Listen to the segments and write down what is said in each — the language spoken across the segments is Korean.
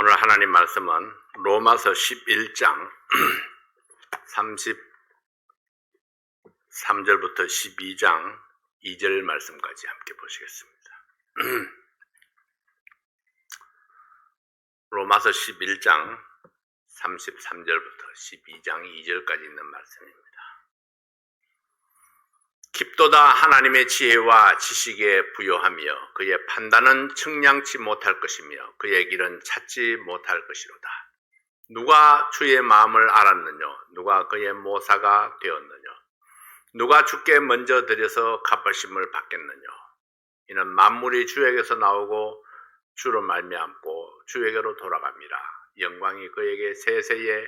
오늘 하나님 말씀은 로마서 11장 33절부터 12장 2절 말씀까지 함께 보시겠습니다. 로마서 11장 33절부터 12장 2절까지 있는 말씀입니다. 깊도다 하나님의 지혜와 지식에 부요하며 그의 판단은 측량치 못할 것이며 그의 길은 찾지 못할 것이로다. 누가 주의 마음을 알았느냐? 누가 그의 모사가 되었느냐? 누가 주께 먼저 드려서 갚으심을 받겠느냐? 이는 만물이 주에게서 나오고 주로 말미암고 주에게로 돌아갑니다. 영광이 그에게 세세에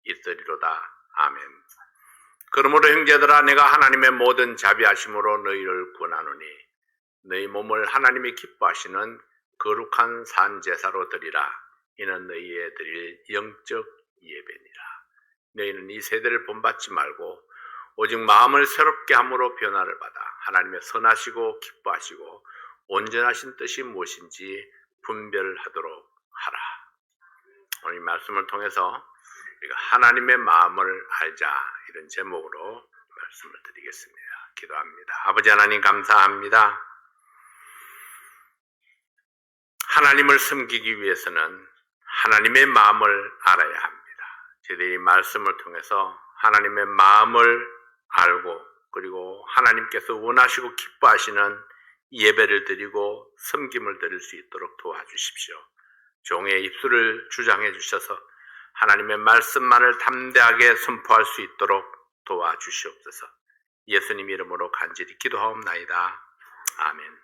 있으리로다. 아멘. 그러므로 형제들아, 내가 하나님의 모든 자비하심으로 너희를 권하노니 너희 몸을 하나님이 기뻐하시는 거룩한 산 제사로 드리라. 이는 너희의 드릴 영적 예배니라. 너희는 이 세대를 본받지 말고 오직 마음을 새롭게 함으로 변화를 받아 하나님의 선하시고 기뻐하시고 온전하신 뜻이 무엇인지 분별하도록 하라. 오늘 이 말씀을 통해서 우리가 하나님의 마음을 알자, 이런 제목으로 말씀을 드리겠습니다. 기도합니다. 아버지 하나님, 감사합니다. 하나님을 섬기기 위해서는 하나님의 마음을 알아야 합니다. 저희들이 말씀을 통해서 하나님의 마음을 알고, 그리고 하나님께서 원하시고 기뻐하시는 예배를 드리고 섬김을 드릴 수 있도록 도와주십시오. 종의 입술을 주장해 주셔서 하나님의 말씀만을 담대하게 선포할 수 있도록 도와주시옵소서. 예수님 이름으로 간절히 기도하옵나이다. 아멘.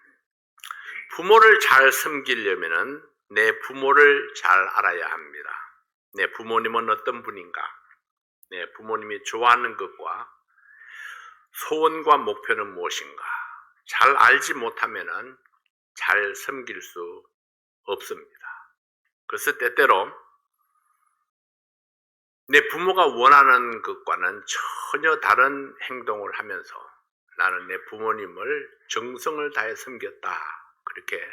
부모를 잘 섬기려면 내 부모를 잘 알아야 합니다. 내 부모님은 어떤 분인가? 내 부모님이 좋아하는 것과 소원과 목표는 무엇인가? 잘 알지 못하면 잘 섬길 수 없습니다. 그래서 때때로 내 부모가 원하는 것과는 전혀 다른 행동을 하면서 나는 내 부모님을 정성을 다해 섬겼다, 그렇게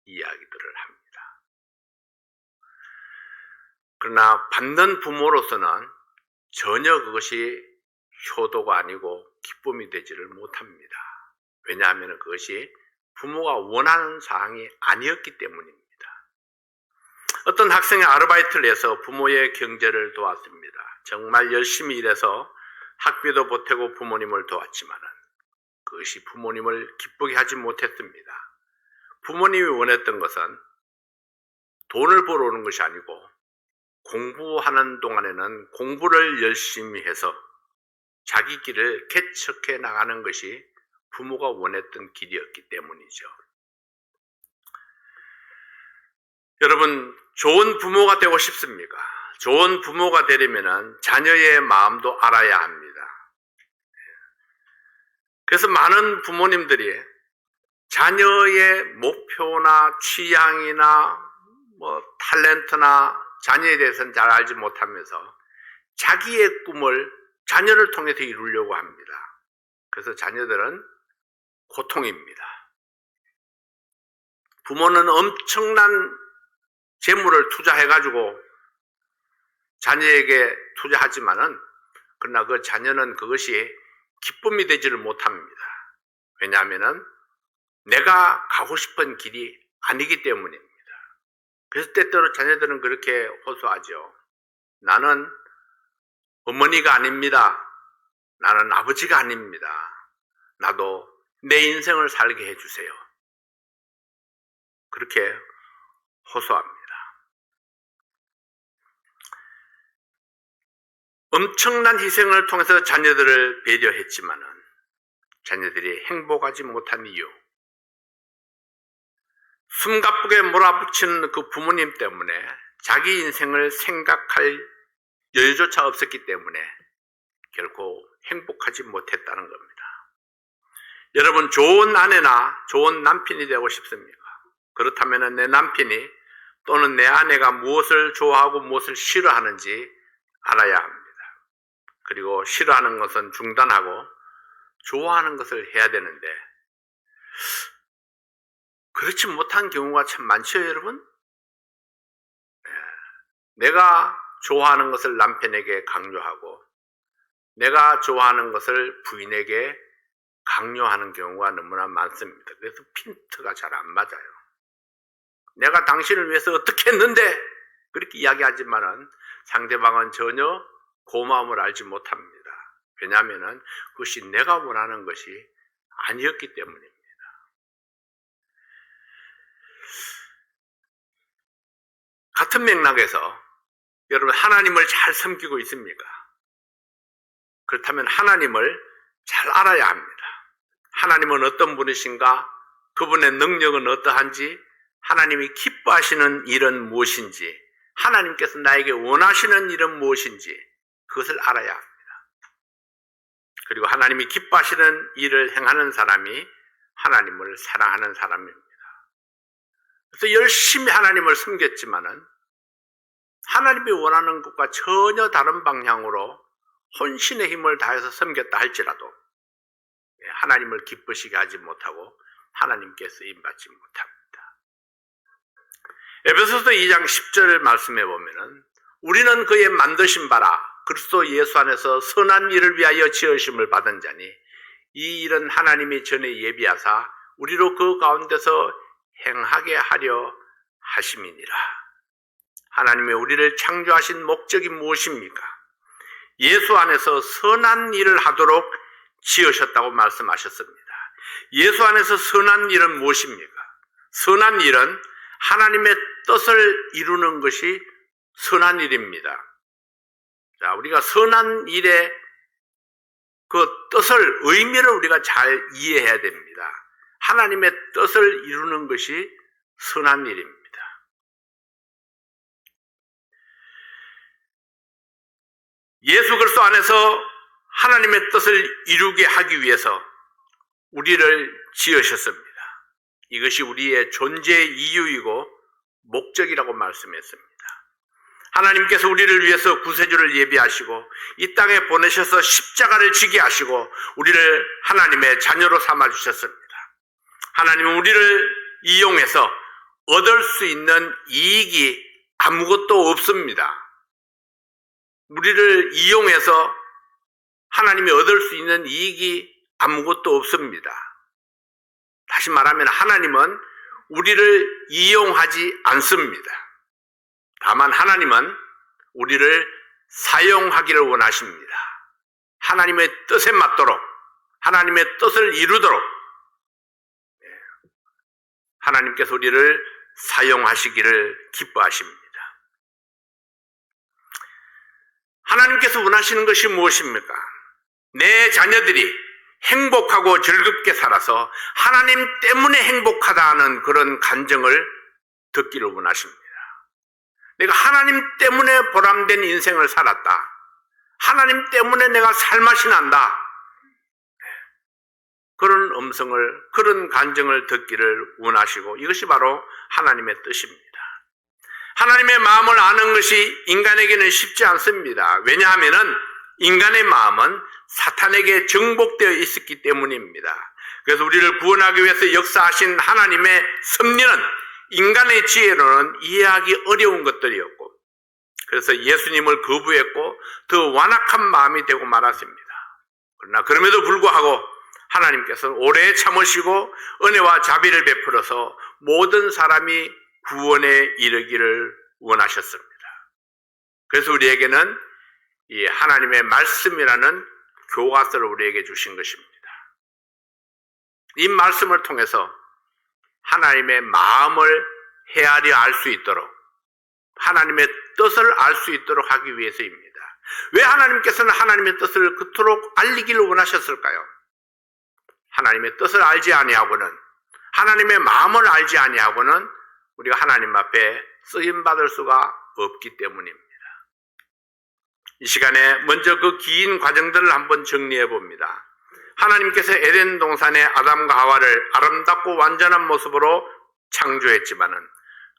이야기들을 합니다. 그러나 받는 부모로서는 전혀 그것이 효도가 아니고 기쁨이 되지를 못합니다. 왜냐하면 그것이 부모가 원하는 사항이 아니었기 때문입니다. 어떤 학생이 아르바이트를 해서 부모의 경제를 도왔습니다. 정말 열심히 일해서 학비도 보태고 부모님을 도왔지만 그것이 부모님을 기쁘게 하지 못했습니다. 부모님이 원했던 것은 돈을 벌어오는 것이 아니고 공부하는 동안에는 공부를 열심히 해서 자기 길을 개척해 나가는 것이 부모가 원했던 길이었기 때문이죠. 여러분, 좋은 부모가 되고 싶습니까? 좋은 부모가 되려면 자녀의 마음도 알아야 합니다. 그래서 많은 부모님들이 자녀의 목표나 취향이나 탤런트나 자녀에 대해서는 잘 알지 못하면서 자기의 꿈을 자녀를 통해서 이루려고 합니다. 그래서 자녀들은 고통입니다. 부모는 엄청난 재물을 투자해가지고 자녀에게 투자하지만은, 그러나 그 자녀는 그것이 기쁨이 되지를 못합니다. 왜냐하면은 내가 가고 싶은 길이 아니기 때문입니다. 그래서 때때로 자녀들은 그렇게 호소하죠. 나는 어머니가 아닙니다. 나는 아버지가 아닙니다. 나도 내 인생을 살게 해주세요. 그렇게 호소합니다. 엄청난 희생을 통해서 자녀들을 배려했지만은 자녀들이 행복하지 못한 이유, 숨가쁘게 몰아붙이는 그 부모님 때문에 자기 인생을 생각할 여유조차 없었기 때문에 결코 행복하지 못했다는 겁니다. 여러분, 좋은 아내나 좋은 남편이 되고 싶습니까? 그렇다면 내 남편이 또는 내 아내가 무엇을 좋아하고 무엇을 싫어하는지 알아야 합니다. 그리고 싫어하는 것은 중단하고 좋아하는 것을 해야 되는데 그렇지 못한 경우가 참 많죠, 여러분? 내가 좋아하는 것을 남편에게 강요하고 내가 좋아하는 것을 부인에게 강요하는 경우가 너무나 많습니다. 그래서 핀트가 잘 안 맞아요. 내가 당신을 위해서 어떻게 했는데 그렇게 이야기하지만은 상대방은 전혀 고마움을 알지 못합니다. 왜냐하면 그것이 내가 원하는 것이 아니었기 때문입니다. 같은 맥락에서 여러분 하나님을 잘 섬기고 있습니까? 그렇다면 하나님을 잘 알아야 합니다. 하나님은 어떤 분이신가? 그분의 능력은 어떠한지? 하나님이 기뻐하시는 일은 무엇인지? 하나님께서 나에게 원하시는 일은 무엇인지? 그것을 알아야 합니다. 그리고 하나님이 기뻐하시는 일을 행하는 사람이 하나님을 사랑하는 사람입니다. 그래서 열심히 하나님을 섬겼지만은 하나님이 원하는 것과 전혀 다른 방향으로 혼신의 힘을 다해서 섬겼다 할지라도 하나님을 기쁘시게 하지 못하고 하나님께 쓰임받지 못합니다. 에베소서 2장 10절 말씀해 보면은 우리는 그의 만드신 바라 그리스도 예수 안에서 선한 일을 위하여 지으심을 받은 자니 이 일은 하나님이 전에 예비하사 우리로 그 가운데서 행하게 하려 하심이니라. 하나님의 우리를 창조하신 목적이 무엇입니까? 예수 안에서 선한 일을 하도록 지으셨다고 말씀하셨습니다. 예수 안에서 선한 일은 무엇입니까? 선한 일은 하나님의 뜻을 이루는 것이 선한 일입니다. 자, 우리가 선한 일의 그 뜻을, 의미를 우리가 잘 이해해야 됩니다. 하나님의 뜻을 이루는 것이 선한 일입니다. 예수 그리스도 안에서 하나님의 뜻을 이루게 하기 위해서 우리를 지으셨습니다. 이것이 우리의 존재의 이유이고 목적이라고 말씀했습니다. 하나님께서 우리를 위해서 구세주를 예비하시고 이 땅에 보내셔서 십자가를 지게 하시고 우리를 하나님의 자녀로 삼아주셨습니다. 하나님은 우리를 이용해서 얻을 수 있는 이익이 아무것도 없습니다. 우리를 이용해서 하나님이 얻을 수 있는 이익이 아무것도 없습니다. 다시 말하면 하나님은 우리를 이용하지 않습니다. 다만 하나님은 우리를 사용하기를 원하십니다. 하나님의 뜻에 맞도록, 하나님의 뜻을 이루도록 하나님께서 우리를 사용하시기를 기뻐하십니다. 하나님께서 원하시는 것이 무엇입니까? 내 자녀들이 행복하고 즐겁게 살아서 하나님 때문에 행복하다는 그런 간증을 듣기를 원하십니다. 내가 하나님 때문에 보람된 인생을 살았다. 하나님 때문에 내가 살맛이 난다. 그런 음성을, 그런 간증을 듣기를 원하시고 이것이 바로 하나님의 뜻입니다. 하나님의 마음을 아는 것이 인간에게는 쉽지 않습니다. 왜냐하면 인간의 마음은 사탄에게 정복되어 있었기 때문입니다. 그래서 우리를 구원하기 위해서 역사하신 하나님의 섭리는 인간의 지혜로는 이해하기 어려운 것들이었고 그래서 예수님을 거부했고 더 완악한 마음이 되고 말았습니다. 그러나 그럼에도 불구하고 하나님께서는 오래 참으시고 은혜와 자비를 베풀어서 모든 사람이 구원에 이르기를 원하셨습니다. 그래서 우리에게는 이 하나님의 말씀이라는 교과서를 우리에게 주신 것입니다. 이 말씀을 통해서 하나님의 마음을 헤아려 알 수 있도록 하나님의 뜻을 알 수 있도록 하기 위해서입니다. 왜 하나님께서는 하나님의 뜻을 그토록 알리기를 원하셨을까요? 하나님의 뜻을 알지 아니하고는 하나님의 마음을 알지 아니하고는 우리가 하나님 앞에 쓰임받을 수가 없기 때문입니다. 이 시간에 먼저 그 긴 과정들을 한번 정리해 봅니다. 하나님께서 에덴 동산의 아담과 하와를 아름답고 완전한 모습으로 창조했지만은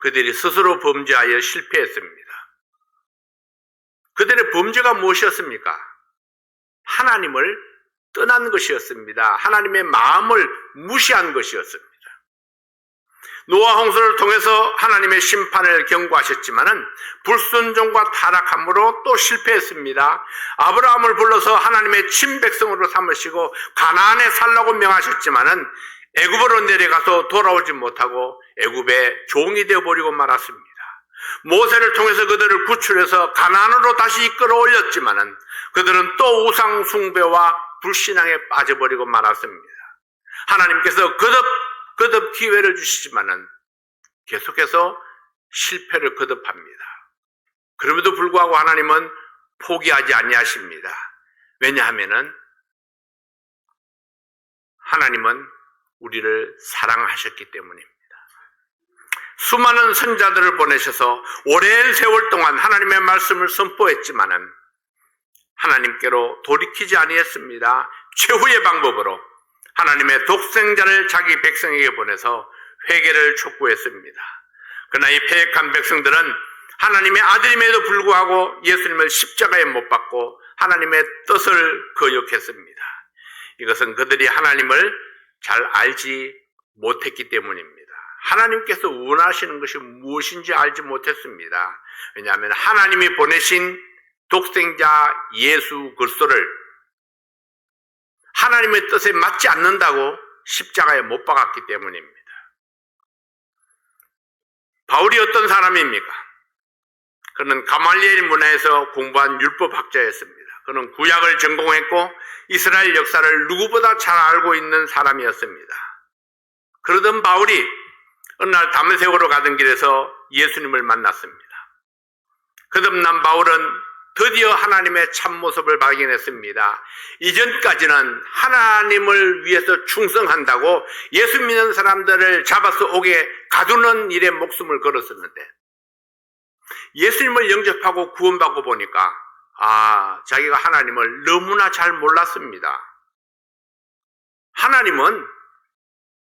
그들이 스스로 범죄하여 실패했습니다. 그들의 범죄가 무엇이었습니까? 하나님을 떠난 것이었습니다. 하나님의 마음을 무시한 것이었습니다. 노아 홍수를 통해서 하나님의 심판을 경고하셨지만은 불순종과 타락함으로 또 실패했습니다. 아브라함을 불러서 하나님의 친백성으로 삼으시고 가나안에 살라고 명하셨지만은 애굽으로 내려가서 돌아오지 못하고 애굽의 종이 되어버리고 말았습니다. 모세를 통해서 그들을 구출해서 가나안으로 다시 이끌어 올렸지만은 그들은 또 우상 숭배와 불신앙에 빠져버리고 말았습니다. 하나님께서 거듭 기회를 주시지만은 계속해서 실패를 거듭합니다. 그럼에도 불구하고 하나님은 포기하지 아니하십니다. 왜냐하면은 하나님은 우리를 사랑하셨기 때문입니다. 수많은 선자들을 보내셔서 오랜 세월 동안 하나님의 말씀을 선포했지만은 하나님께로 돌이키지 아니했습니다. 최후의 방법으로 하나님의 독생자를 자기 백성에게 보내서 회개를 촉구했습니다. 그러나 이 패역한 백성들은 하나님의 아들임에도 불구하고 예수님을 십자가에 못 박고 하나님의 뜻을 거역했습니다. 이것은 그들이 하나님을 잘 알지 못했기 때문입니다. 하나님께서 원하시는 것이 무엇인지 알지 못했습니다. 왜냐하면 하나님이 보내신 독생자 예수 그리스도를 하나님의 뜻에 맞지 않는다고 십자가에 못 박았기 때문입니다. 바울이 어떤 사람입니까? 그는 가말리엘 문화에서 공부한 율법학자였습니다. 그는 구약을 전공했고 이스라엘 역사를 누구보다 잘 알고 있는 사람이었습니다. 그러던 바울이 어느 날 다메섹으로 가던 길에서 예수님을 만났습니다. 거듭난 바울은 드디어 하나님의 참모습을 발견했습니다. 이전까지는 하나님을 위해서 충성한다고 예수 믿는 사람들을 잡아서 옥에 가두는 일에 목숨을 걸었었는데 예수님을 영접하고 구원받고 보니까 자기가 하나님을 너무나 잘 몰랐습니다. 하나님은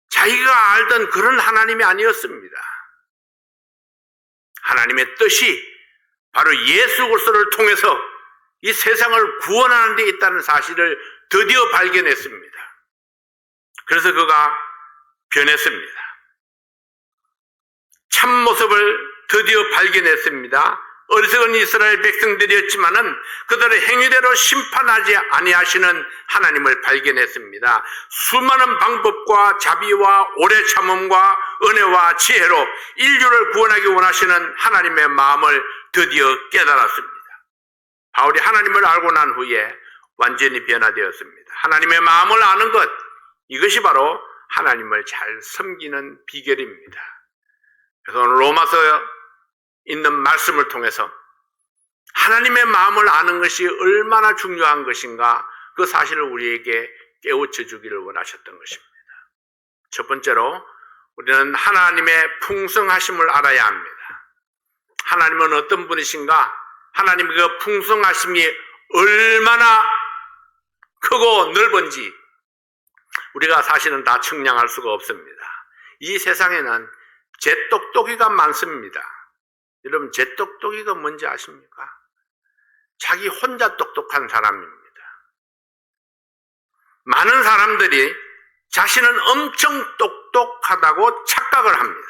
자기가 알던 그런 하나님이 아니었습니다. 하나님의 뜻이 바로 예수 그리스도를 통해서 이 세상을 구원하는 데 있다는 사실을 드디어 발견했습니다. 그래서 그가 변했습니다. 참모습을 드디어 발견했습니다. 어리석은 이스라엘 백성들이었지만은 그들의 행위대로 심판하지 아니하시는 하나님을 발견했습니다. 수많은 방법과 자비와 오래 참음과 은혜와 지혜로 인류를 구원하기 원하시는 하나님의 마음을 드디어 깨달았습니다. 바울이 하나님을 알고 난 후에 완전히 변화되었습니다. 하나님의 마음을 아는 것, 이것이 바로 하나님을 잘 섬기는 비결입니다. 그래서 오늘 로마서 있는 말씀을 통해서 하나님의 마음을 아는 것이 얼마나 중요한 것인가 그 사실을 우리에게 깨우쳐 주기를 원하셨던 것입니다. 첫 번째로 우리는 하나님의 풍성하심을 알아야 합니다. 하나님은 어떤 분이신가? 하나님의 그 풍성하심이 얼마나 크고 넓은지 우리가 사실은 다 측량할 수가 없습니다. 이 세상에는 잿똑똑이가 많습니다. 여러분, 잿똑똑이가 뭔지 아십니까? 자기 혼자 똑똑한 사람입니다. 많은 사람들이 자신은 엄청 똑똑하다고 착각을 합니다.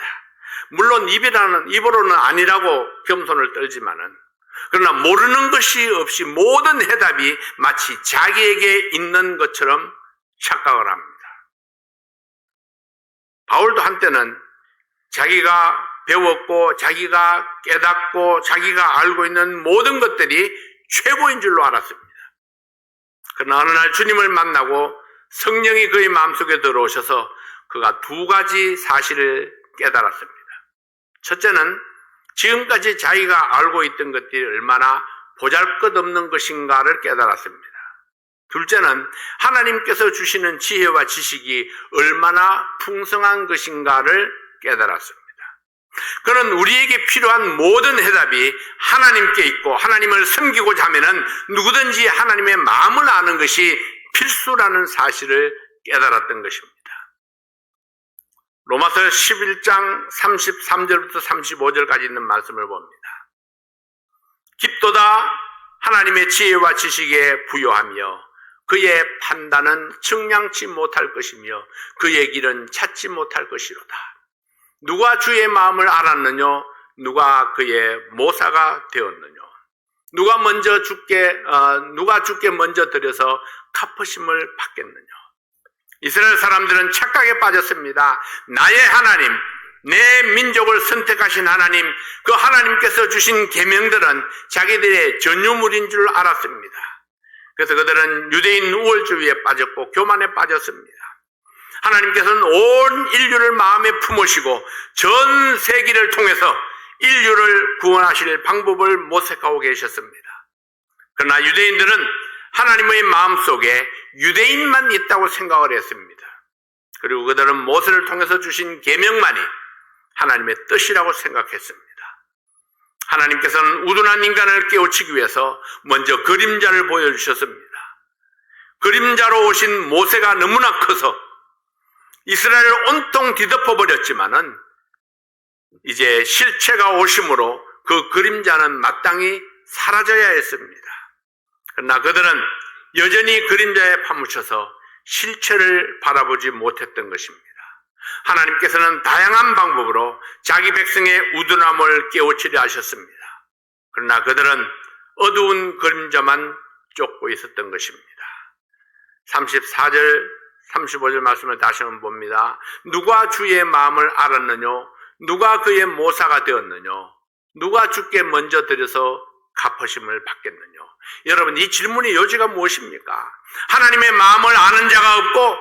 물론 입으로는 아니라고 겸손을 떨지만은, 그러나 모르는 것이 없이 모든 해답이 마치 자기에게 있는 것처럼 착각을 합니다. 바울도 한때는 자기가 배웠고 자기가 깨닫고 자기가 알고 있는 모든 것들이 최고인 줄로 알았습니다. 그러나 어느 날 주님을 만나고 성령이 그의 마음속에 들어오셔서 그가 두 가지 사실을 깨달았습니다. 첫째는 지금까지 자기가 알고 있던 것들이 얼마나 보잘것없는 것인가를 깨달았습니다. 둘째는 하나님께서 주시는 지혜와 지식이 얼마나 풍성한 것인가를 깨달았습니다. 그는 우리에게 필요한 모든 해답이 하나님께 있고 하나님을 섬기고자 하면은 누구든지 하나님의 마음을 아는 것이 필수라는 사실을 깨달았던 것입니다. 로마서 11장 33절부터 35절까지 있는 말씀을 봅니다. 깊도다 하나님의 지혜와 지식에 부요하며 그의 판단은 측량치 못할 것이며 그의 길은 찾지 못할 것이로다. 누가 주의 마음을 알았느냐? 누가 그의 모사가 되었느냐? 누가 주께 먼저 드려서 갚으심을 받겠느냐? 이스라엘 사람들은 착각에 빠졌습니다. 나의 하나님, 내 민족을 선택하신 하나님, 그 하나님께서 주신 계명들은 자기들의 전유물인 줄 알았습니다. 그래서 그들은 유대인 우월주의에 빠졌고 교만에 빠졌습니다. 하나님께서는 온 인류를 마음에 품으시고 전 세기를 통해서 인류를 구원하실 방법을 모색하고 계셨습니다. 그러나 유대인들은 하나님의 마음속에 유대인만 있다고 생각을 했습니다. 그리고 그들은 모세를 통해서 주신 계명만이 하나님의 뜻이라고 생각했습니다. 하나님께서는 우둔한 인간을 깨우치기 위해서 먼저 그림자를 보여주셨습니다. 그림자로 오신 모세가 너무나 커서 이스라엘을 온통 뒤덮어버렸지만은 이제 실체가 오심으로 그 그림자는 마땅히 사라져야 했습니다. 그러나 그들은 여전히 그림자에 파묻혀서 실체를 바라보지 못했던 것입니다. 하나님께서는 다양한 방법으로 자기 백성의 우둔함을 깨우치려 하셨습니다. 그러나 그들은 어두운 그림자만 쫓고 있었던 것입니다. 34절, 35절 말씀을 다시 한번 봅니다. 누가 주의 마음을 알았느냐? 누가 그의 모사가 되었느냐? 누가 주께 먼저 드려서 갚으심을 받겠느냐? 여러분, 이 질문의 요지가 무엇입니까? 하나님의 마음을 아는 자가 없고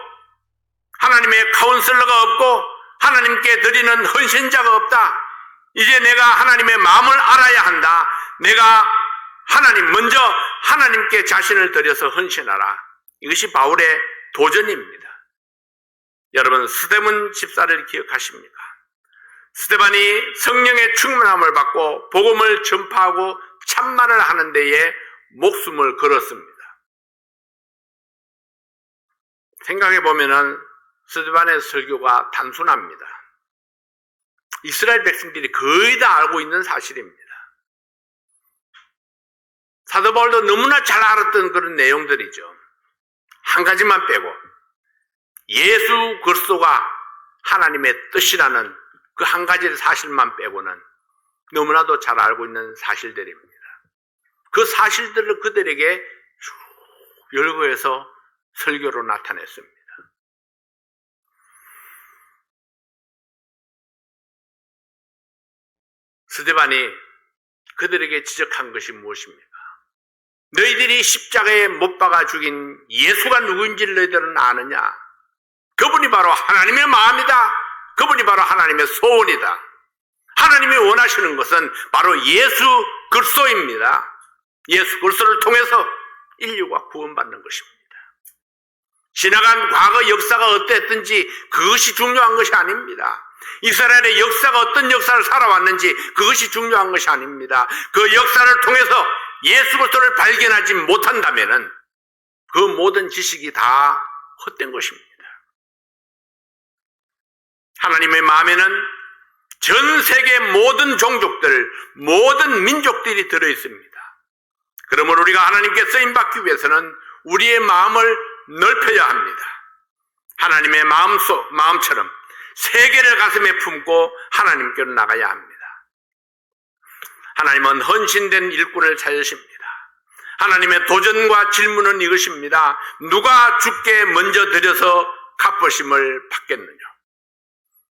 하나님의 카운슬러가 없고 하나님께 드리는 헌신자가 없다. 이제 내가 하나님의 마음을 알아야 한다. 내가 먼저 하나님께 자신을 드려서 헌신하라. 이것이 바울의 도전입니다. 여러분, 스데반 집사를 기억하십니까? 스데반이 성령의 충만함을 받고 복음을 전파하고 참말을 하는 데에 목숨을 걸었습니다. 생각해 보면은 스데반의 설교가 단순합니다. 이스라엘 백성들이 거의 다 알고 있는 사실입니다. 사도 바울도 너무나 잘 알았던 그런 내용들이죠. 한 가지만 빼고 예수 그리스도가 하나님의 뜻이라는 그 한 가지 사실만 빼고는 너무나도 잘 알고 있는 사실들입니다. 그 사실들을 그들에게 쭉 열거해서 설교로 나타냈습니다. 스데반이 그들에게 지적한 것이 무엇입니까? 너희들이 십자가에 못 박아 죽인 예수가 누구인지를 너희들은 아느냐? 그분이 바로 하나님의 마음이다. 그분이 바로 하나님의 소원이다. 하나님이 원하시는 것은 바로 예수 그리스도입니다. 예수 그리스도를 통해서 인류가 구원받는 것입니다. 지나간 과거 역사가 어땠든지 그것이 중요한 것이 아닙니다. 이스라엘의 역사가 어떤 역사를 살아왔는지 그것이 중요한 것이 아닙니다. 그 역사를 통해서 예수 그리스도를 발견하지 못한다면은 그 모든 지식이 다 헛된 것입니다. 하나님의 마음에는 전 세계 모든 종족들, 모든 민족들이 들어있습니다. 그러므로 우리가 하나님께 쓰임받기 위해서는 우리의 마음을 넓혀야 합니다. 하나님의 마음처럼 세계를 가슴에 품고 하나님께로 나가야 합니다. 하나님은 헌신된 일꾼을 찾으십니다. 하나님의 도전과 질문은 이것입니다. 누가 주께 먼저 드려서 갚으심을 받겠느냐?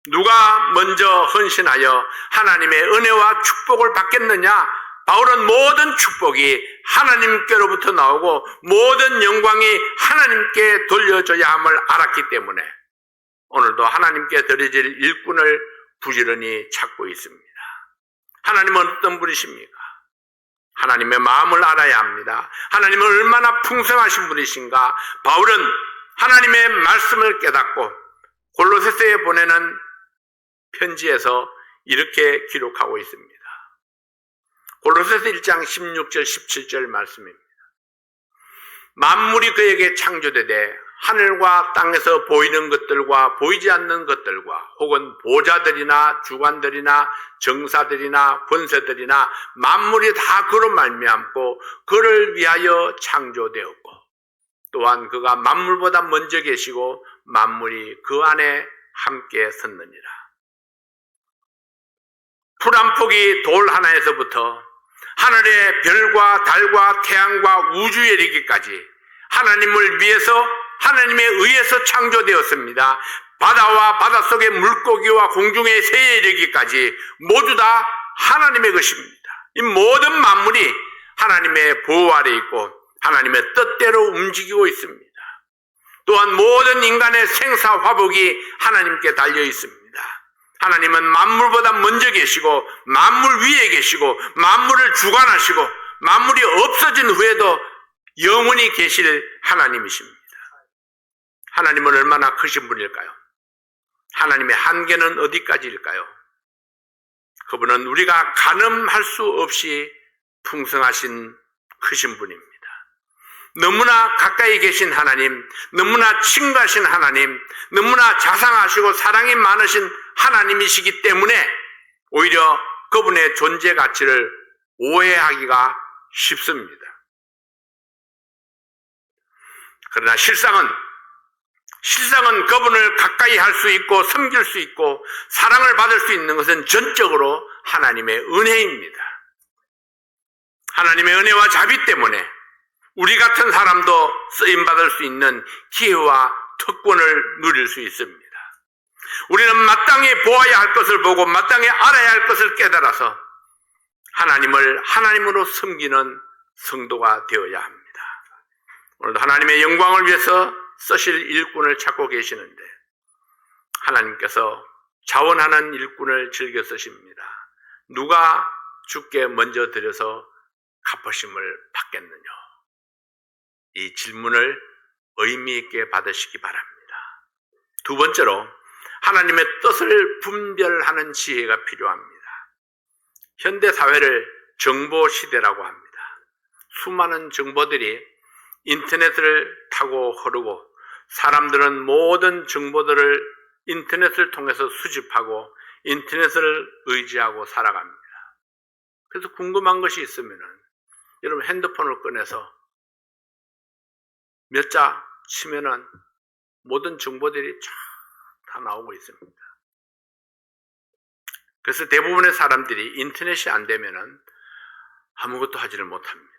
누가 먼저 헌신하여 하나님의 은혜와 축복을 받겠느냐? 바울은 모든 축복이 하나님께로부터 나오고 모든 영광이 하나님께 돌려줘야 함을 알았기 때문에 오늘도 하나님께 드려질 일꾼을 부지런히 찾고 있습니다. 하나님은 어떤 분이십니까? 하나님의 마음을 알아야 합니다. 하나님은 얼마나 풍성하신 분이신가? 바울은 하나님의 말씀을 깨닫고 골로새서에 보내는 편지에서 이렇게 기록하고 있습니다. 골로새서 1장 16절 17절 말씀입니다. 만물이 그에게 창조되되 하늘과 땅에서 보이는 것들과 보이지 않는 것들과 혹은 보좌들이나 주관들이나 정사들이나 권세들이나 만물이 다 그로 말미암고 그를 위하여 창조되었고 또한 그가 만물보다 먼저 계시고 만물이 그 안에 함께 섰느니라. 풀 한 폭이 돌 하나에서부터 하늘의 별과 달과 태양과 우주에 이르기까지 하나님을 위해서 하나님에 의해서 창조되었습니다. 바다와 바닷속의 물고기와 공중의 새에 이르기까지 모두 다 하나님의 것입니다. 이 모든 만물이 하나님의 보호 아래 있고 하나님의 뜻대로 움직이고 있습니다. 또한 모든 인간의 생사 화복이 하나님께 달려 있습니다. 하나님은 만물보다 먼저 계시고 만물 위에 계시고 만물을 주관하시고 만물이 없어진 후에도 영원히 계실 하나님이십니다. 하나님은 얼마나 크신 분일까요? 하나님의 한계는 어디까지일까요? 그분은 우리가 가늠할 수 없이 풍성하신 크신 분입니다. 너무나 가까이 계신 하나님, 너무나 친가신 하나님, 너무나 자상하시고 사랑이 많으신 하나님이시기 때문에 오히려 그분의 존재 가치를 오해하기가 쉽습니다. 그러나 실상은 그분을 가까이 할 수 있고 섬길 수 있고 사랑을 받을 수 있는 것은 전적으로 하나님의 은혜입니다. 하나님의 은혜와 자비 때문에 우리 같은 사람도 쓰임받을 수 있는 기회와 특권을 누릴 수 있습니다. 우리는 마땅히 보아야 할 것을 보고 마땅히 알아야 할 것을 깨달아서 하나님을 하나님으로 섬기는 성도가 되어야 합니다. 오늘도 하나님의 영광을 위해서 쓰실 일꾼을 찾고 계시는데 하나님께서 자원하는 일꾼을 즐겨 쓰십니다. 누가 주께 먼저 드려서 갚으심을 받겠느냐? 이 질문을 의미 있게 받으시기 바랍니다. 두 번째로 하나님의 뜻을 분별하는 지혜가 필요합니다. 현대 사회를 정보 시대라고 합니다. 수많은 정보들이 인터넷을 타고 흐르고 사람들은 모든 정보들을 인터넷을 통해서 수집하고 인터넷을 의지하고 살아갑니다. 그래서 궁금한 것이 있으면은 여러분 핸드폰을 꺼내서 몇 자 치면은 모든 정보들이 쫙 다 나오고 있습니다. 그래서 대부분의 사람들이 인터넷이 안 되면은 아무것도 하지를 못합니다.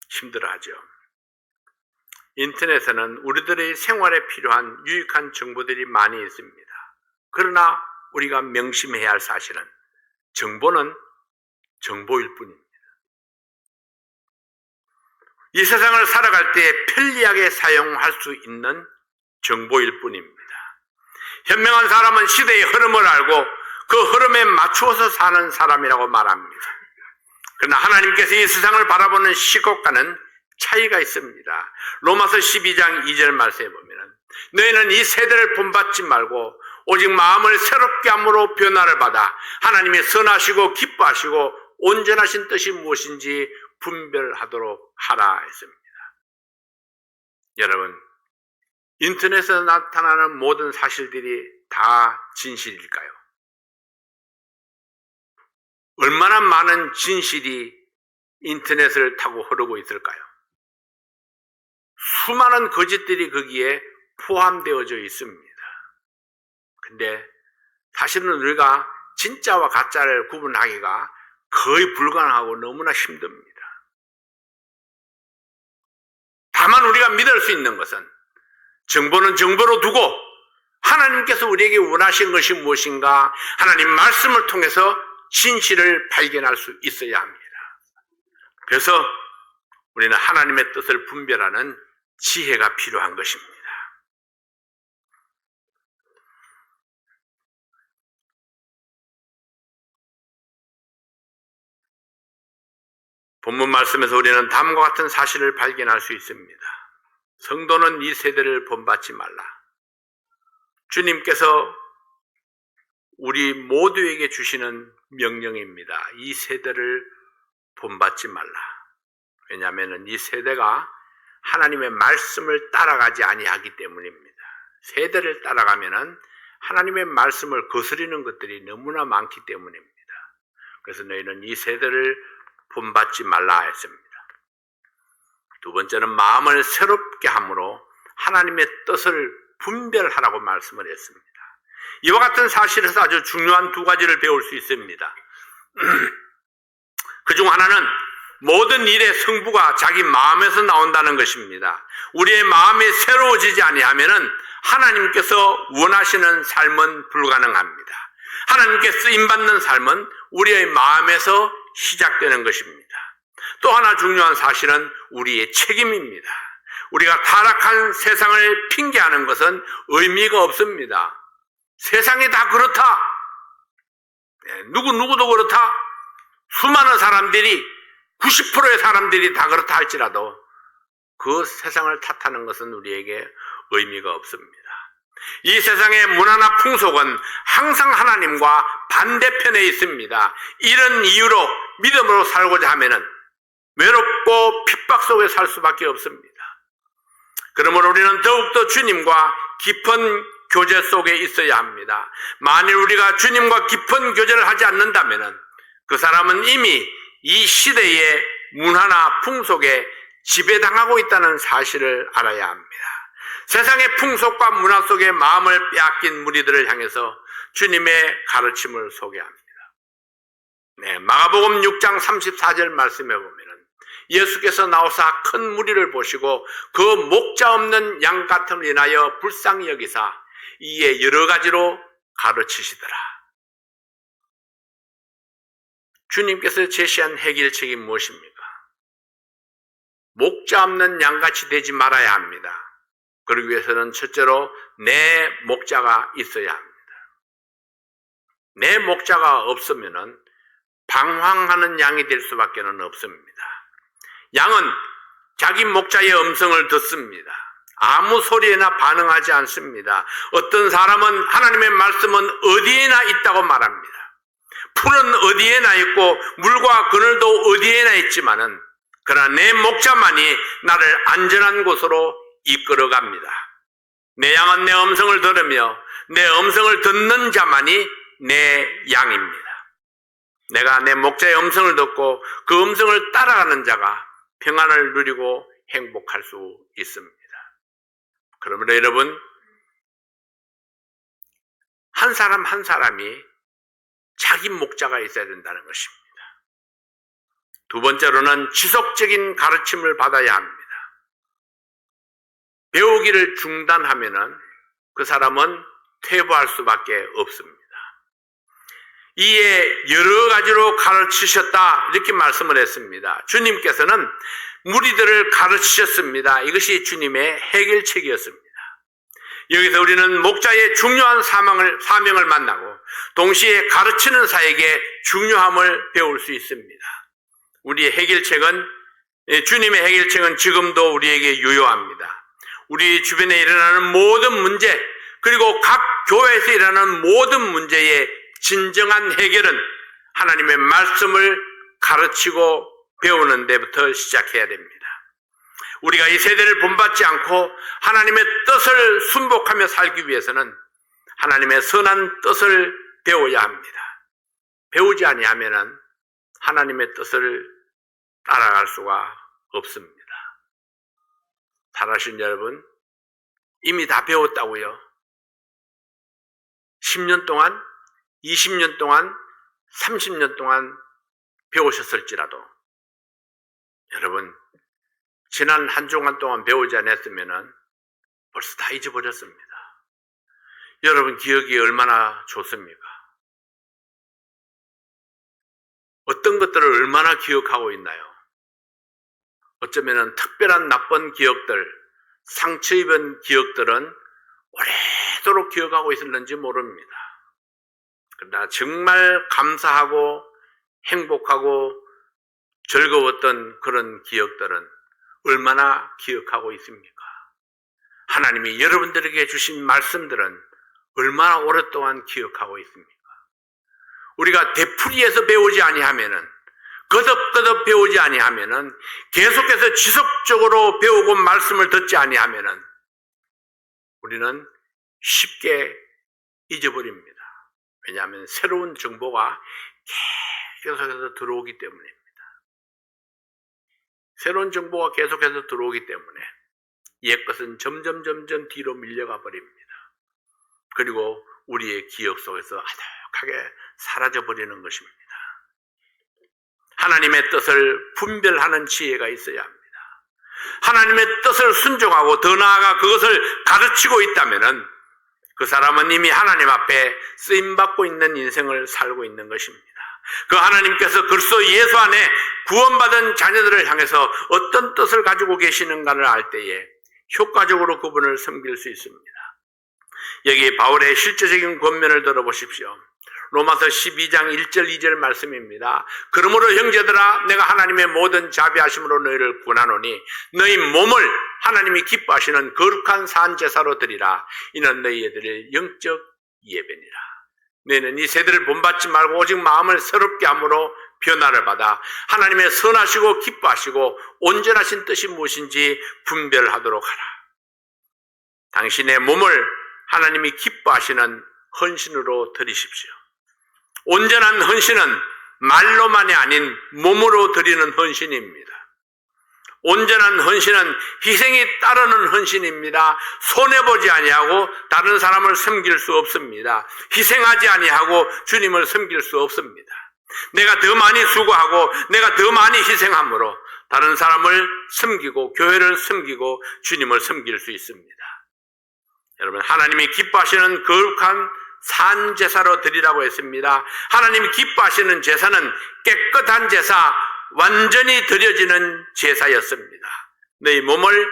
힘들어하죠. 인터넷에는 우리들의 생활에 필요한 유익한 정보들이 많이 있습니다. 그러나 우리가 명심해야 할 사실은 정보는 정보일 뿐입니다. 이 세상을 살아갈 때 편리하게 사용할 수 있는 정보일 뿐입니다. 현명한 사람은 시대의 흐름을 알고 그 흐름에 맞추어서 사는 사람이라고 말합니다. 그러나 하나님께서 이 세상을 바라보는 시각과는 차이가 있습니다. 로마서 12장 2절 말씀에 보면 너희는 이 세대를 본받지 말고 오직 마음을 새롭게 함으로 변화를 받아 하나님의 선하시고 기뻐하시고 온전하신 뜻이 무엇인지 분별하도록 하라 했습니다. 여러분, 인터넷에서 나타나는 모든 사실들이 다 진실일까요? 얼마나 많은 진실이 인터넷을 타고 흐르고 있을까요? 수많은 거짓들이 거기에 포함되어져 있습니다. 근데 사실은 우리가 진짜와 가짜를 구분하기가 거의 불가능하고 너무나 힘듭니다. 다만 우리가 믿을 수 있는 것은 정보는 정보로 두고 하나님께서 우리에게 원하신 것이 무엇인가 하나님 말씀을 통해서 진실을 발견할 수 있어야 합니다. 그래서 우리는 하나님의 뜻을 분별하는 지혜가 필요한 것입니다. 본문 말씀에서 우리는 다음과 같은 사실을 발견할 수 있습니다. 성도는 이 세대를 본받지 말라. 주님께서 우리 모두에게 주시는 명령입니다. 이 세대를 본받지 말라. 왜냐하면 이 세대가 하나님의 말씀을 따라가지 아니하기 때문입니다. 세대를 따라가면은 하나님의 말씀을 거스리는 것들이 너무나 많기 때문입니다. 그래서 너희는 이 세대를 본받지 말라 했습니다. 두 번째는 마음을 새롭게 함으로 하나님의 뜻을 분별하라고 말씀을 했습니다. 이와 같은 사실에서 아주 중요한 두 가지를 배울 수 있습니다. 그중 하나는 모든 일의 성부가 자기 마음에서 나온다는 것입니다. 우리의 마음이 새로워지지 아니하면은 하나님께서 원하시는 삶은 불가능합니다. 하나님께 쓰임받는 삶은 우리의 마음에서 시작되는 것입니다. 또 하나 중요한 사실은 우리의 책임입니다. 우리가 타락한 세상을 핑계하는 것은 의미가 없습니다. 세상이 다 그렇다. 누구도 그렇다. 수많은 사람들이 90%의 사람들이 다 그렇다 할지라도 그 세상을 탓하는 것은 우리에게 의미가 없습니다. 이 세상의 문화나 풍속은 항상 하나님과 반대편에 있습니다. 이런 이유로 믿음으로 살고자 하면은 외롭고 핍박 속에 살 수밖에 없습니다. 그러므로 우리는 더욱더 주님과 깊은 교제 속에 있어야 합니다. 만일 우리가 주님과 깊은 교제를 하지 않는다면은 그 사람은 이미 이 시대의 문화나 풍속에 지배당하고 있다는 사실을 알아야 합니다. 세상의 풍속과 문화 속에 마음을 빼앗긴 무리들을 향해서 주님의 가르침을 소개합니다. 마가복음 6장 34절 말씀해 보면은 예수께서 나오사 큰 무리를 보시고 그 목자 없는 양 같음을 인하여 불쌍히 여기사 이에 여러 가지로 가르치시더라. 주님께서 제시한 해결책이 무엇입니까? 목자 없는 양같이 되지 말아야 합니다. 그러기 위해서는 첫째로 내 목자가 있어야 합니다. 내 목자가 없으면은 방황하는 양이 될 수밖에 없습니다. 양은 자기 목자의 음성을 듣습니다. 아무 소리에나 반응하지 않습니다. 어떤 사람은 하나님의 말씀은 어디에나 있다고 말합니다. 풀은 어디에나 있고 물과 그늘도 어디에나 있지만은 그러나 내 목자만이 나를 안전한 곳으로 이끌어갑니다. 내 양은 내 음성을 들으며 내 음성을 듣는 자만이 내 양입니다. 내가 내 목자의 음성을 듣고 그 음성을 따라가는 자가 평안을 누리고 행복할 수 있습니다. 그러므로 여러분, 한 사람 한 사람이 자기 목자가 있어야 된다는 것입니다. 두 번째로는 지속적인 가르침을 받아야 합니다. 배우기를 중단하면은 그 사람은 퇴보할 수밖에 없습니다. 이에 여러 가지로 가르치셨다 이렇게 말씀을 했습니다. 주님께서는 무리들을 가르치셨습니다. 이것이 주님의 해결책이었습니다. 여기서 우리는 목자의 중요한 사명을 만나고 동시에 가르치는 사에게 중요함을 배울 수 있습니다. 우리의 해결책은, 주님의 해결책은 지금도 우리에게 유효합니다. 우리 주변에 일어나는 모든 문제, 그리고 각 교회에서 일어나는 모든 문제의 진정한 해결은 하나님의 말씀을 가르치고 배우는 데부터 시작해야 됩니다. 우리가 이 세대를 본받지 않고 하나님의 뜻을 순복하며 살기 위해서는 하나님의 선한 뜻을 배워야 합니다. 배우지 아니하면은 하나님의 뜻을 따라갈 수가 없습니다. 살아신 여러분, 이미 다 배웠다고요. 10년 동안, 20년 동안, 30년 동안 배우셨을지라도 여러분, 지난 한 주간 동안 배우지 않았으면 벌써 다 잊어버렸습니다. 여러분 기억이 얼마나 좋습니까? 어떤 것들을 얼마나 기억하고 있나요? 어쩌면 특별한 나쁜 기억들, 상처 입은 기억들은 오래도록 기억하고 있었는지 모릅니다. 그러나 정말 감사하고 행복하고 즐거웠던 그런 기억들은 얼마나 기억하고 있습니까? 하나님이 여러분들에게 주신 말씀들은 얼마나 오랫동안 기억하고 있습니까? 우리가 되풀이해서 배우지 아니하면은, 거듭거듭 배우지 아니하면은, 계속해서 지속적으로 배우고 말씀을 듣지 아니하면은 우리는 쉽게 잊어버립니다. 왜냐하면 새로운 정보가 계속해서 들어오기 때문입니다. 새로운 정보가 계속해서 들어오기 때문에 옛것은 점점 뒤로 밀려가 버립니다. 그리고 우리의 기억 속에서 아득하게 사라져버리는 것입니다. 하나님의 뜻을 분별하는 지혜가 있어야 합니다. 하나님의 뜻을 순종하고 더 나아가 그것을 가르치고 있다면 그 사람은 이미 하나님 앞에 쓰임받고 있는 인생을 살고 있는 것입니다. 그 하나님께서 그리스도 예수 안에 구원받은 자녀들을 향해서 어떤 뜻을 가지고 계시는가를 알 때에 효과적으로 그분을 섬길 수 있습니다. 여기 바울의 실제적인 권면을 들어보십시오. 로마서 12장 1절 2절 말씀입니다. 그러므로 형제들아 내가 하나님의 모든 자비하심으로 너희를 구하노니 너희 몸을 하나님이 기뻐하시는 거룩한 산 제사로 드리라. 이는 너희들의 영적 예배니라. 너희는 이 세대를 본받지 말고 오직 마음을 새롭게 함으로 변화를 받아 하나님의 선하시고 기뻐하시고 온전하신 뜻이 무엇인지 분별하도록 하라. 당신의 몸을 하나님이 기뻐하시는 헌신으로 드리십시오. 온전한 헌신은 말로만이 아닌 몸으로 드리는 헌신입니다. 온전한 헌신은 희생이 따르는 헌신입니다. 손해보지 아니하고 다른 사람을 섬길 수 없습니다. 희생하지 아니하고 주님을 섬길 수 없습니다. 내가 더 많이 수고하고 내가 더 많이 희생함으로 다른 사람을 섬기고 교회를 섬기고 주님을 섬길 수 있습니다. 여러분, 하나님이 기뻐하시는 거룩한 산 제사로 드리라고 했습니다. 하나님이 기뻐하시는 제사는 깨끗한 제사, 완전히 드려지는 제사였습니다. 너희 몸을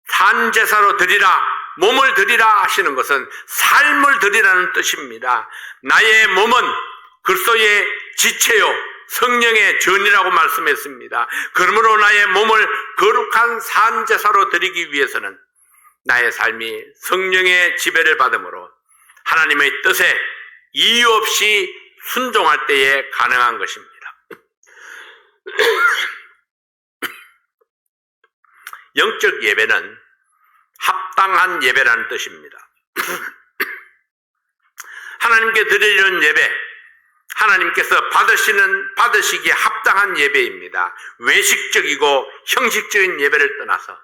산 제사로 드리라, 몸을 드리라 하시는 것은 삶을 드리라는 뜻입니다. 나의 몸은 그리스도의 지체요 성령의 전이라고 말씀했습니다. 그러므로 나의 몸을 거룩한 산 제사로 드리기 위해서는 나의 삶이 성령의 지배를 받음으로 하나님의 뜻에 이유 없이 순종할 때에 가능한 것입니다. 영적 예배는 합당한 예배라는 뜻입니다. 하나님께 드리는 예배, 하나님께서 받으시기에 합당한 예배입니다. 외식적이고 형식적인 예배를 떠나서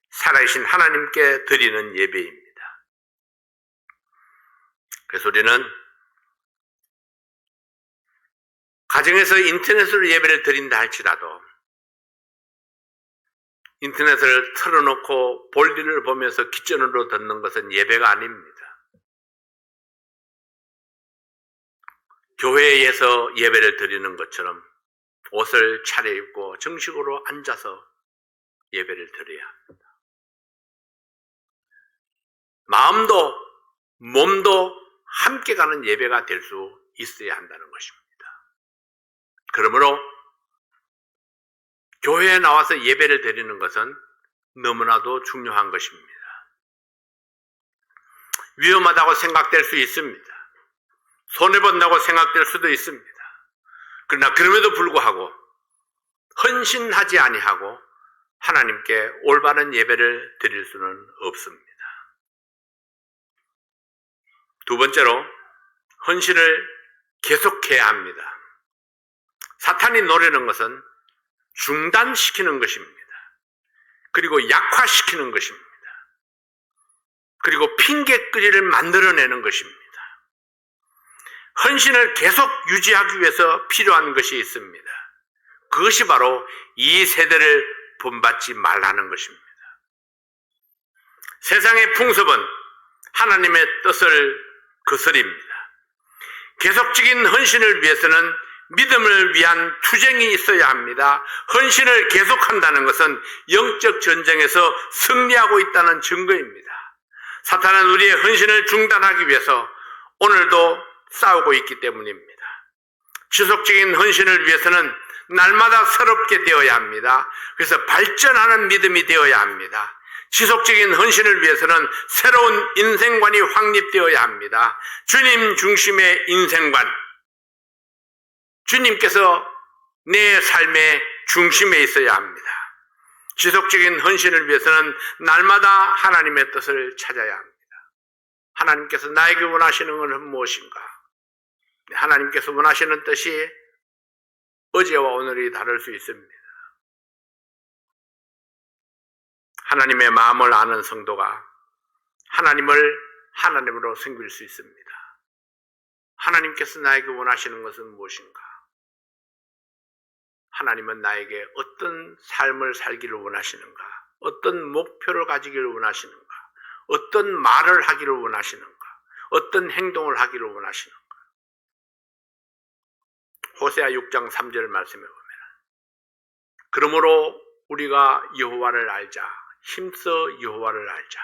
살아계신 하나님께 드리는 예배입니다. 그래서 우리는 가정에서 인터넷으로 예배를 드린다 할지라도 인터넷을 틀어놓고 볼일을 보면서 기전으로 듣는 것은 예배가 아닙니다. 교회에서 예배를 드리는 것처럼 옷을 차려입고 정식으로 앉아서 예배를 드려야 합니다. 마음도 몸도 함께 가는 예배가 될 수 있어야 한다는 것입니다. 그러므로 교회에 나와서 예배를 드리는 것은 너무나도 중요한 것입니다. 위험하다고 생각될 수 있습니다. 손해본다고 생각될 수도 있습니다. 그러나 그럼에도 불구하고 헌신하지 아니하고 하나님께 올바른 예배를 드릴 수는 없습니다. 두 번째로 헌신을 계속해야 합니다. 사탄이 노리는 것은 중단시키는 것입니다. 그리고 약화시키는 것입니다. 그리고 핑계거리를 만들어내는 것입니다. 헌신을 계속 유지하기 위해서 필요한 것이 있습니다. 그것이 바로 이 세대를 본받지 말라는 것입니다. 세상의 풍습은 하나님의 뜻을 거스립니다. 계속적인 헌신을 위해서는 믿음을 위한 투쟁이 있어야 합니다. 헌신을 계속한다는 것은 영적 전쟁에서 승리하고 있다는 증거입니다. 사탄은 우리의 헌신을 중단하기 위해서 오늘도 싸우고 있기 때문입니다. 지속적인 헌신을 위해서는 날마다 새롭게 되어야 합니다. 그래서 발전하는 믿음이 되어야 합니다. 지속적인 헌신을 위해서는 새로운 인생관이 확립되어야 합니다. 주님 중심의 인생관, 주님께서 내 삶의 중심에 있어야 합니다. 지속적인 헌신을 위해서는 날마다 하나님의 뜻을 찾아야 합니다. 하나님께서 나에게 원하시는 것은 무엇인가? 하나님께서 원하시는 뜻이 어제와 오늘이 다를 수 있습니다. 하나님의 마음을 아는 성도가 하나님을 하나님으로 섬길 수 있습니다. 하나님께서 나에게 원하시는 것은 무엇인가? 하나님은 나에게 어떤 삶을 살기를 원하시는가? 어떤 목표를 가지기를 원하시는가? 어떤 말을 하기를 원하시는가? 어떤 행동을 하기를 원하시는가? 호세아 6장 3절 말씀에 보면 그러므로 우리가 여호와를 알자. 힘써 여호와를 알자.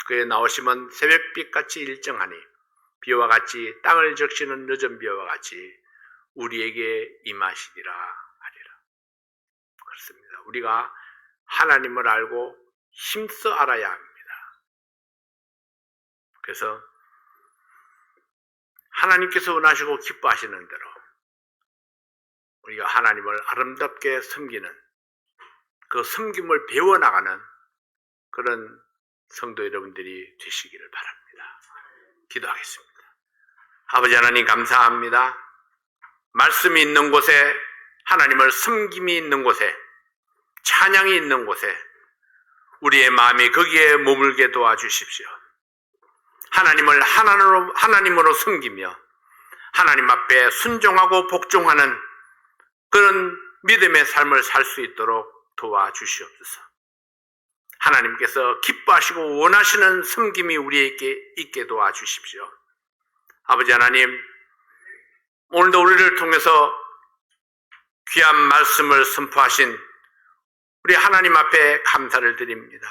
그의 나오심은 새벽빛같이 일정하니 비와 같이 땅을 적시는 늦은 비와 같이 우리에게 임하시리라 하리라. 그렇습니다. 우리가 하나님을 알고 힘써 알아야 합니다. 그래서 하나님께서 원하시고 기뻐하시는 대로 우리가 하나님을 아름답게 섬기는 그 섬김을 배워나가는 그런 성도 여러분들이 되시기를 바랍니다. 기도하겠습니다. 아버지 하나님 감사합니다. 말씀이 있는 곳에 하나님을 섬김이 있는 곳에 찬양이 있는 곳에 우리의 마음이 거기에 머물게 도와주십시오. 하나님을 하나님으로 섬기며 하나님 앞에 순종하고 복종하는 그런 믿음의 삶을 살 수 있도록 도와주시옵소서. 하나님께서 기뻐하시고 원하시는 섬김이 우리에게 있게 도와주십시오. 아버지 하나님, 오늘도 우리를 통해서 귀한 말씀을 선포하신 우리 하나님 앞에 감사를 드립니다.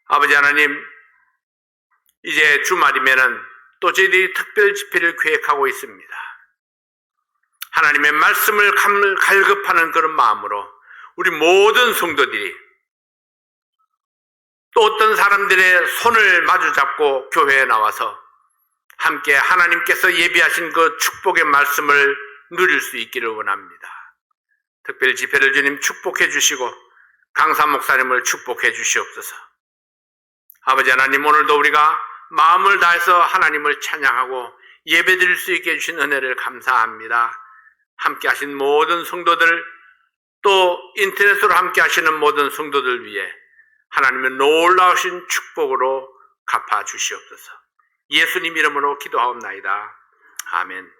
아버지 하나님, 이제 주말이면은 또 저희들이 특별 집회를 계획하고 있습니다. 하나님의 말씀을 갈급하는 그런 마음으로 우리 모든 성도들이 또 어떤 사람들의 손을 마주잡고 교회에 나와서 함께 하나님께서 예비하신 그 축복의 말씀을 누릴 수 있기를 원합니다. 특별 집회를 주님 축복해 주시고 강사 목사님을 축복해 주시옵소서. 아버지 하나님, 오늘도 우리가 마음을 다해서 하나님을 찬양하고 예배드릴 수 있게 해주신 은혜를 감사합니다. 함께 하신 모든 성도들, 또 인터넷으로 함께 하시는 모든 성도들 위해 하나님의 놀라우신 축복으로 갚아 주시옵소서. 예수님 이름으로 기도하옵나이다. 아멘.